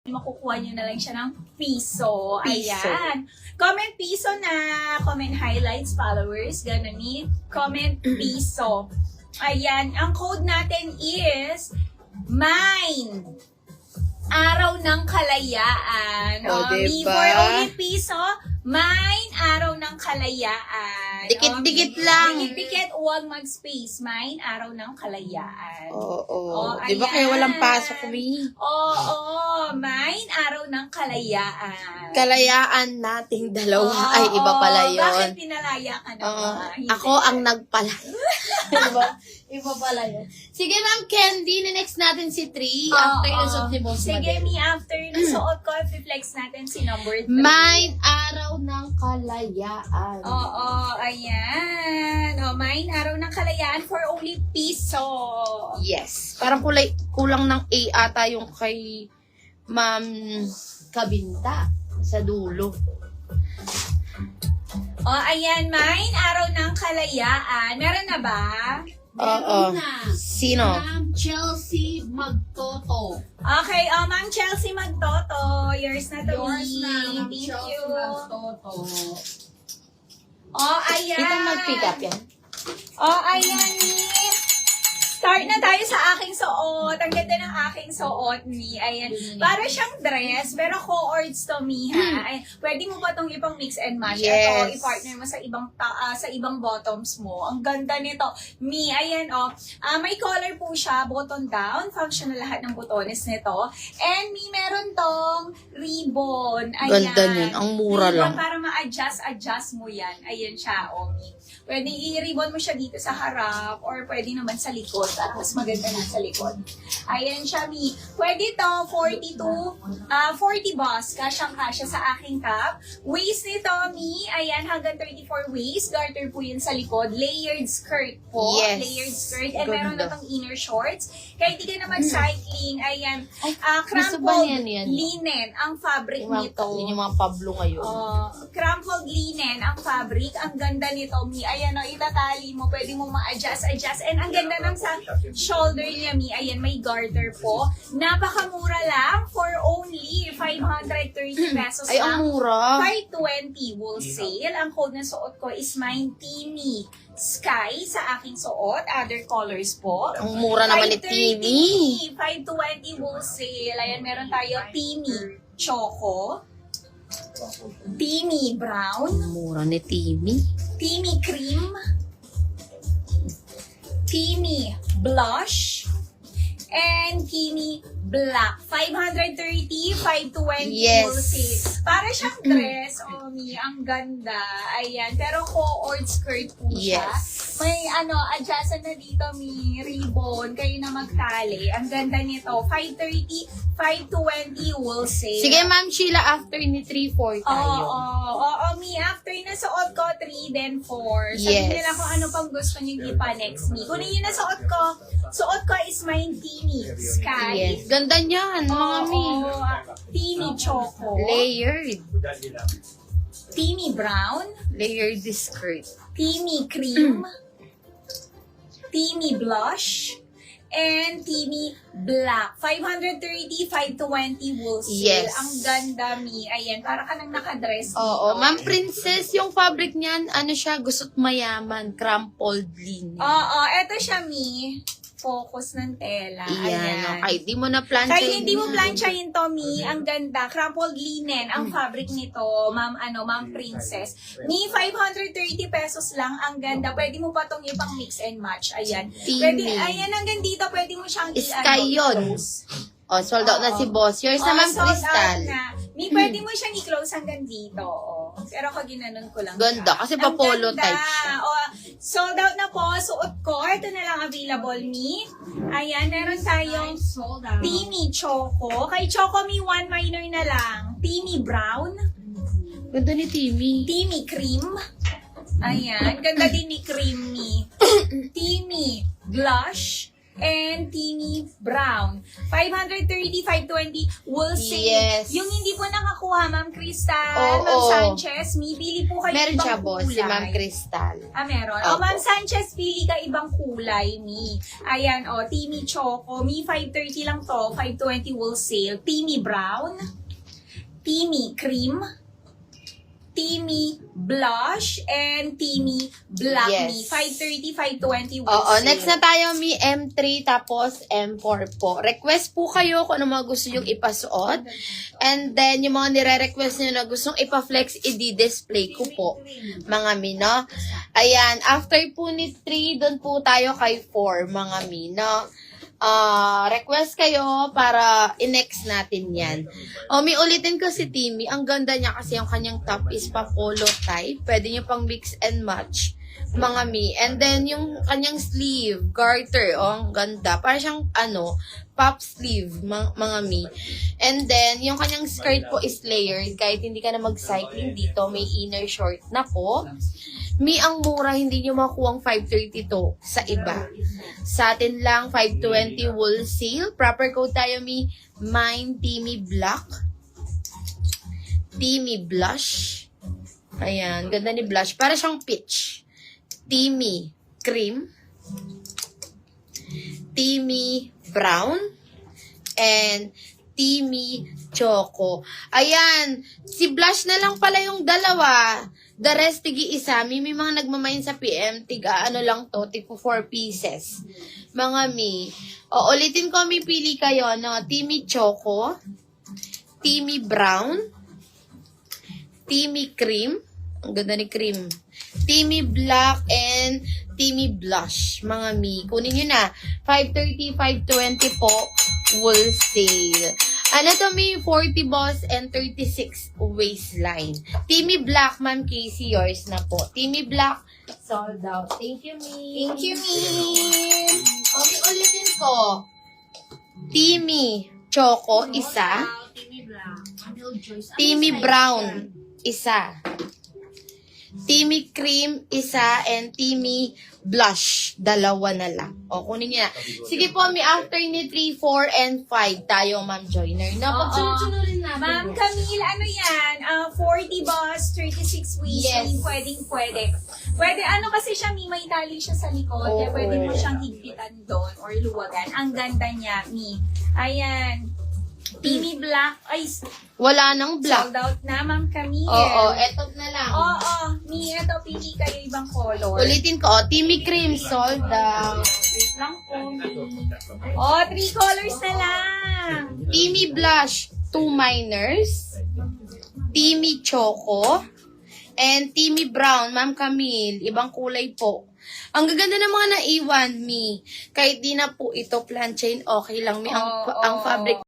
makukuha nyo na lang siya ng piso. Piso. Ayan. Comment piso na. Comment highlights, followers. Ganun ni. Comment piso. Ayan. Ang code natin is MINE. Araw ng Kalayaan. O, diba? For only piso, MINE. Araw ng Kalayaan. Dikit-dikit lang. Dikit-dikit. Huwag mag-space. MINE. Araw ng Kalayaan. Oo. Oh, Di ba kaya ayan. walang pasok, Mi? Oo, MINE, araw ng kalayaan. Kalayaan nating dalawa. Oo, Ay, iba pala yun. Bakit pinalaya ka na Oo. ba? Hindi. Ako ang nagpalaya. Diba? Iba pala yun. Sige, Ma'am Candy, next natin si 3. After Oo. yung suot ni Boss Sige, Madel. me after na suot ko, flex natin si number 3. Mine, araw ng kalayaan. Oo, ayan. O, MINE, araw ng kalayaan for only piso. Yes. Parang kulang ng A ata yung kay Ma'am Kabinta sa dulo. O, ayan, MINE, araw ng kalayaan. Meron na ba? Oo. Sino? Ma'am Chelsea Magtoto. Okay, Ma'am Chelsea Magtoto. Yours na to. Yours me. na, Ma'am Thank Chelsea you. Magtoto. Ayan. Itong nag-pick up yan? Ayan, start na tayo sa aking suot. Ang ganda ng aking suot, Mi. Ayan. Para siyang dress, pero co-ords to, Mi, ha? Ay, pwede mo ba itong ipang mix and match? Ito, Yes. i-partner mo sa ibang bottoms mo. Ang ganda nito. Mi, ayan, may collar po siya, button down. Functional lahat ng butones nito. And, Mi, meron tong ribbon. Ayan. Ganda niyan. Ang mura Ribbon lang. para ma-adjust mo yan. Ayan siya, Mi. Pwede i-ribbon mo siya dito sa harap or pwede naman sa likod para mas maganda na sa likod. Ayan siya, Mi. Pwede to 40 boss. Kasyang-kasya sa aking cup. Waist nito, Mi. Ayan, hanggang 34 waist. Garter po yun sa likod. Layered skirt po. Yes. Layered skirt. And Ganda. meron na tong inner shorts. Kaya hindi ka na mag-cycling. Ayan. gusto ba Crumpled niyan yan? linen ang fabric Yung nito. yung mga Pablo ngayon. Crumpled linen ang fabric. Ang ganda nito, Mi. Ayan, itatali mo. Pwede mo ma-adjust. And ang ganda ng sa shoulder niya, Mi. Ayan, may garter po. Napakamura lang for only 530 pesos Ay, ang lang. mura. 520 wholesale. Ang code na suot ko is MINE Sky sa aking suot. Other colors po. Ang mura naman ni 530, Timmy. 520 wholesale. Ayan, meron tayo Timmy Choco. Timmy Brown. Ang mura ni Timmy. Timmy Cream. Timmy Blush. And Timmy Black. 530, 520 Yes. wholesale. Para siyang dress, Mi. Ang ganda. Ayan. Pero co-ord skirt po siya. Yes. May adjustan na dito, Mi. Ribbon. Kayo na magtali. Ang ganda nito. 530, 520 wholesale. Sige, Ma'am Sheila, after ni 3-4 tayo. Oo, Mi. After na suot ko, 3, then 4. Sabihin Yes. nila kung ano pang gusto nyo ipa next, Mi. Kunin nyo na suot ko. Suot ko is MINE Sky. Yes. Ganda niyan, mga Mi. Timmy Choco. Layered. Timmy Brown. Layered skirt. Timmy Cream. Timmy Blush. And Timmy Black. 530, 520 wholesale. Yes. Ang ganda, Mi. Ayan, para ka nang nakadress. Oo. dito. Ma'am Princess, yung fabric niyan, ano siya, gusto't mayaman, crumpled linen. Oo, eto siya, Mi. Focus ng tela. Iyan. Okay, di mo na plancha. Kahit hindi mo planchahin to, Mi, ang ganda. Crumpled linen, ang fabric nito, Ma'am Princess. Mi, 530 pesos lang, ang ganda. Pwede mo pa tong ipang mix and match. Ayan. Pwede, Teeny. ayan, hanggang dito, pwede mo siyang Sky yun. Oh, sold out na si Boss. Yours na, Ma'am sold out Crystal. na. Mi, pwede mo siyang i-close hanggang dito. Pero ako ginanon ko lang. Ganda, siya. kasi Ang pa-polo ganda. type siya. Sold out na po. Suot ko. Ito na lang available, Mi. Ayan, meron tayong Sold out. Timmy Choco. Kay Choco, Mi, 1 minor na lang. Timmy Brown. Ganda ni Timmy. Timmy Cream. Ayan, ganda din ni Cream, Mi. Timmy Blush. and Timmy Brown. 530, 520 wool silk. Yes. Yung hindi po nakakuha, Ma'am Crystal, Oo. Ma'am Sanchez, bili po kayo Meron ibang siya, boss, si kulay. Ma'am Crystal. Meron. Opo. Ma'am Sanchez, pili ka ibang kulay, Mi. Ayan, Timmy Choco. Mi, 530 lang to. 520 wool silk. Timmy Brown. Timmy Cream. Timmy Blush. And Timmy Black Yes. Mi. 530, 520 wool Oo, silk. next na tayo, Mi, M3, tapos M4 po. Request po kayo kung ano mga gusto yung ipasuot. And then, yung mga nire-request nyo na gustong ipa-flex, i-display ko po, mga Mi, no? Ayan, after po ni 3, doon po tayo kay 4, mga Mi, no? Request kayo para i-next natin yan. Mi, ulitin ko si Timmy. Ang ganda niya kasi yung kanyang top is pa polo type. Pwede nyo pang mix and match, mga Mi. And then, yung kanyang sleeve, garter, ang ganda. Para siyang, pop sleeve, mga Mi. And then, yung kanyang skirt po is layered. Kahit hindi ka na mag-cycling dito, may inner short na po. Mi, ang mura, hindi nyo makuha ang 532 sa iba. Sa atin lang, 520 wool sale. Proper code tayo, Mi. Mine, Timmy Black. Timmy Blush. Ayan, ganda ni Blush. Para siyang peach. Timmy Cream. Timmy Brown. And Timmy Choco. Ayan, si Blush na lang pala yung dalawa. The rest, tigi isa. May mga nagmamain sa PM, tiga lang to, tipo 4 pieces. Mga Mi. Ulitin ko, Mi, pili kayo, no? Timmy Choco, Timmy Brown, Timmy Cream, ang ganda ni Cream, Timmy Black, and Timmy Blush. Mga Mi, kunin nyo na. 530, 520 po, wool sale. Ano to, Mi? 40 boss and 36 waistline. Timmy Black, Ma'am Casey, yours na po. Timmy Black, sold out. Thank you, Mi. Thank you, Mi. Okay, ulitin ko. Timmy Choco, isa. Timmy Black. Anil Joyce. Ano Timmy size Brown, yan? isa. Timmy Cream, isa. And Timmy Blush, dalawa na lang. Kunin niya. Sige po, Mi, after ni 3, 4, and 5 tayo, Ma'am Joyner. No, Oo. pagsunod-sunodin natin. Ma'am Camille, ano yan? 40 boss, 36 waistline. Yes. Pwede. Pwede, kasi siya, Mi, may tali siya sa likod. Kaya Oo. pwede mo siyang higpitan doon or luwagan. Ang ganda niya, Mi. Ayan. Timmy Black. Ay, Wala nang black. sold out na, Ma'am Camille. Oo, eto na lang. Oo. Mi, ito, pili kayo ibang color. Ulitin ko, Timmy Cream, sold out. Wait lang po, Mi. 3 colors na lang. Timmy Blush, 2 minors. Timmy Choco. And Timmy Brown, Ma'am Camille, ibang kulay po. Ang gaganda ng mga naiwan, Mi. Kahit di na po ito planchain, okay lang, Mi. Ang Oo. fabric